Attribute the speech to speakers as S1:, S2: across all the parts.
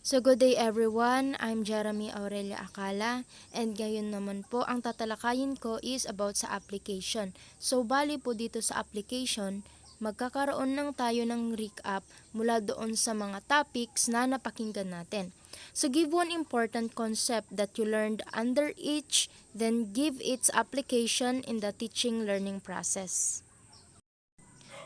S1: So good day everyone, I'm Jeremy Aurelia Acala and ngayon naman po ang tatalakayin ko is about sa application. So bali po dito sa application, magkakaroon lang tayo ng recap mula doon sa mga topics na napakinggan natin. So give one important concept that you learned under each, then give its application in the teaching learning process.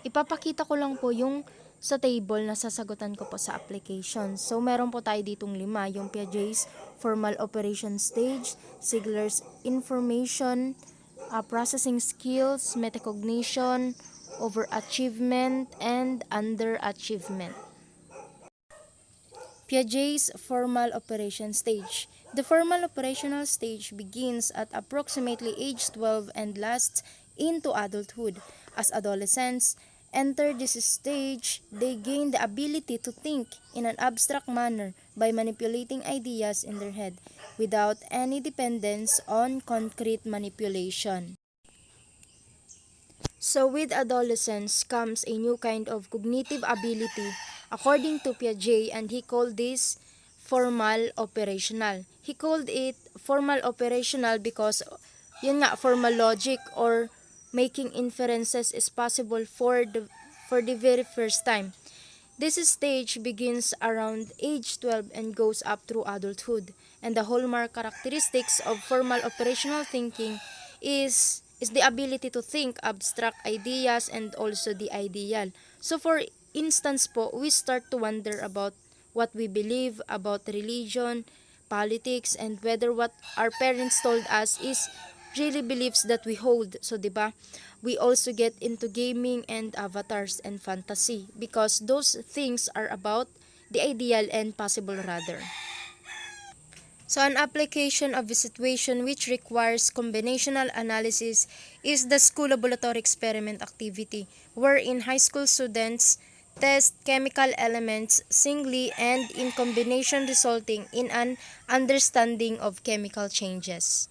S1: Ipapakita ko lang po yung sa table na sasagutan ko po sa application. So, meron po tayo ditong 5, yung Piaget's formal operation stage, Ziegler's information, processing skills, metacognition, overachievement, and underachievement. Piaget's formal operation stage. The formal operational stage begins at approximately age 12 and lasts into adulthood. As adolescents enter this stage, they gain the ability to think in an abstract manner by manipulating ideas in their head without any dependence on concrete manipulation. So with adolescence comes a new kind of cognitive ability according to Piaget, and he called this formal operational. He called it formal operational because yun nga, formal logic or making inferences is possible for the very first time. This stage begins around age 12 and goes up through adulthood. And the hallmark characteristics of formal operational thinking is the ability to think abstract ideas and also the ideal. So for instance po, we start to wonder about what we believe about religion, politics, and whether what our parents told us is really beliefs that we hold. So, 'di ba? We also get into gaming and avatars and fantasy because those things are about the ideal and possible rather. So an application of a situation which requires combinational analysis is the school laboratory experiment activity, wherein high school students test chemical elements singly and in combination resulting in an understanding of chemical changes.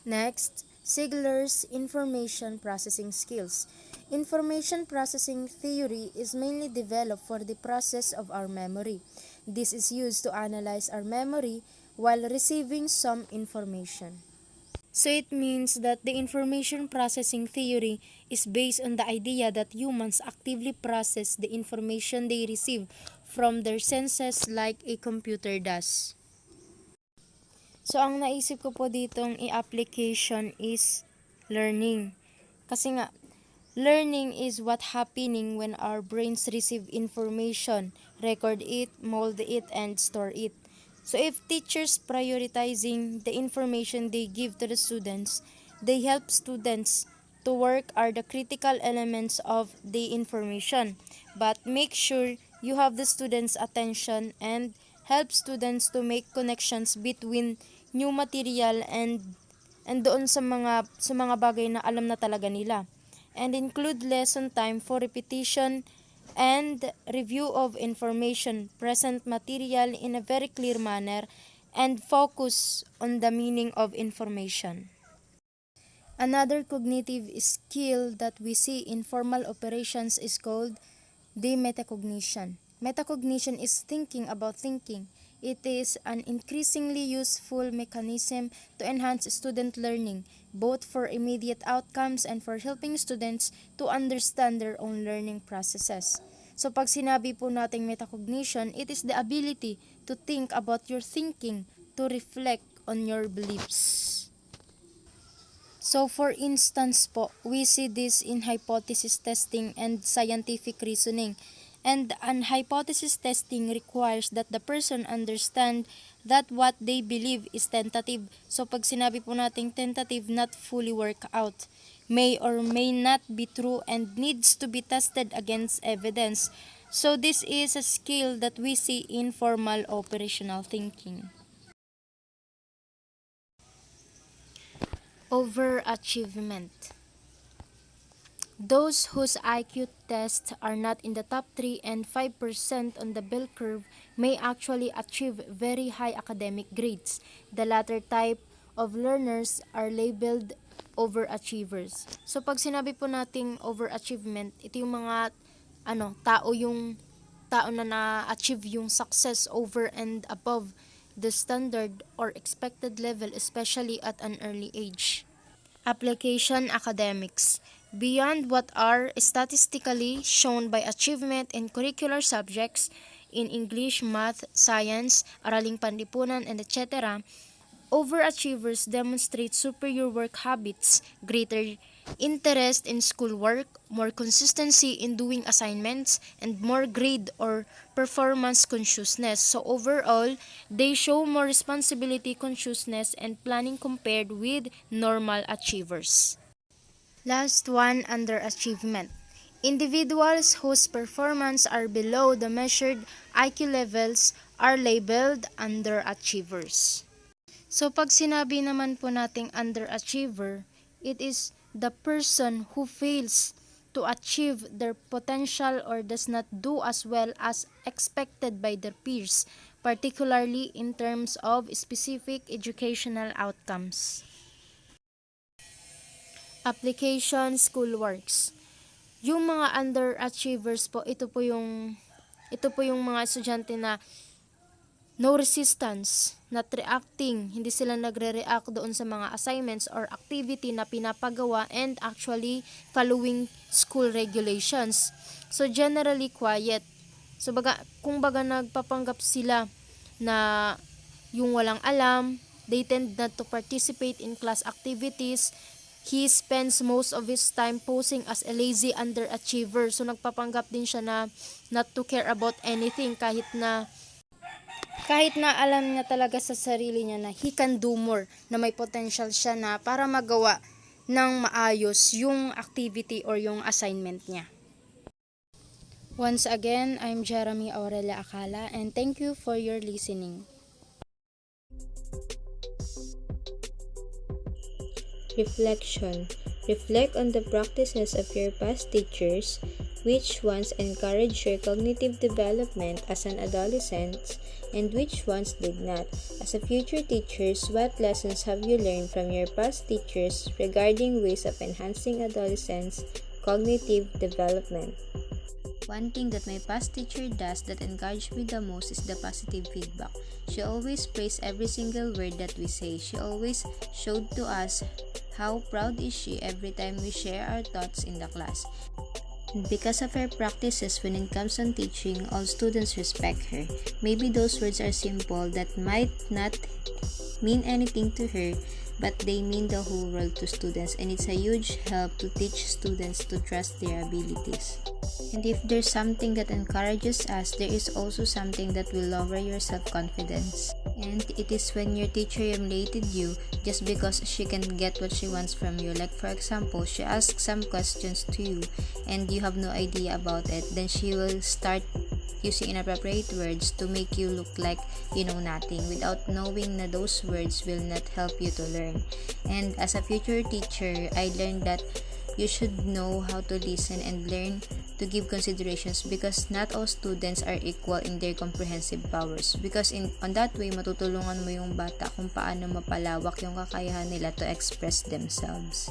S1: Next, Ziegler's information processing skills. Information processing theory is mainly developed for the process of our memory. This is used to analyze our memory while receiving some information. So it means that the information processing theory is based on the idea that humans actively process the information they receive from their senses like a computer does. So, ang naisip ko po ditong i-application is learning. Kasi nga, learning is what happening when our brains receive information, record it, mold it, and store it. So, if teachers prioritizing the information they give to the students, they help students to work are the critical elements of the information. But make sure you have the students' attention and help students to make connections between new material and doon sa mga bagay na alam na talaga nila, and include lesson time for repetition and review of information, present material in a very clear manner, and focus on the meaning of information. Another cognitive skill that we see in formal operations is called the metacognition. Metacognition is thinking about thinking. It is an increasingly useful mechanism to enhance student learning, both for immediate outcomes and for helping students to understand their own learning processes. So pag sinabi po nating metacognition, it is the ability to think about your thinking, to reflect on your beliefs. So for instance po, we see this in hypothesis testing and scientific reasoning. And an hypothesis testing requires that the person understand that what they believe is tentative. So pag sinabi po nating tentative, not fully work out, may or may not be true and needs to be tested against evidence. So this is a skill that we see in formal operational thinking. Overachievement. Those whose IQ tests are not in the top 3 and 5% on the bell curve may actually achieve very high academic grades. The latter type of learners are labeled overachievers. So pag sinabi po nating overachievement, ito yung mga tao yung tao na na-achieve yung success over and above the standard or expected level, especially at an early age. Application academics. Beyond what are statistically shown by achievement in curricular subjects in English, math, science, araling panlipunan, and etc., overachievers demonstrate superior work habits, greater interest in schoolwork, more consistency in doing assignments, and more grade or performance consciousness. So overall, they show more responsibility consciousness and planning compared with normal achievers. Last one, underachievement. Individuals whose performance are below the measured IQ levels are labeled underachievers. So pag sinabi naman po nating underachiever, it is the person who fails to achieve their potential or does not do as well as expected by their peers, particularly in terms of specific educational outcomes. Application schoolworks. Yung mga underachievers po, ito po yung mga estudyante na no resistance, not reacting, hindi sila nagre-react doon sa mga assignments or activity na pinapagawa and actually following school regulations. So generally quiet. So kung baga nagpapanggap sila na yung walang alam, they tend not to participate in class activities. He spends most of his time posing as a lazy underachiever. So nagpapanggap din siya na not to care about anything kahit na alam niya talaga sa sarili niya na he can do more, na may potential siya na para magawa ng maayos yung activity or yung assignment niya. Once again, I'm Jeremy Aurelia Acala and thank you for your listening.
S2: Reflection. Reflect on the practices of your past teachers, which ones encouraged your cognitive development as an adolescent, and which ones did not. As a future teachers, what lessons have you learned from your past teachers regarding ways of enhancing adolescents' cognitive development? One thing that my past teacher does that encouraged me the most is the positive feedback. She always praised every single word that we say. She always showed to us how proud is she every time we share our thoughts in the class. And because of her practices when it comes on teaching, all students respect her. Maybe those words are simple that might not mean anything to her, but they mean the whole world to students, and it's a huge help to teach students to trust their abilities. And if there's something that encourages us, there is also something that will lower your self-confidence. And it is when your teacher humiliated you just because she can get what she wants from you. Like for example, she asks some questions to you and you have no idea about it. Then she will start using inappropriate words to make you look like you know nothing without knowing that those words will not help you to learn. And as a future teacher, I learned that you should know how to listen and learn to give considerations because not all students are equal in their comprehensive powers. Because on that way, matutulungan mo yung bata kung paano mapalawak yung kakayahan nila to express themselves.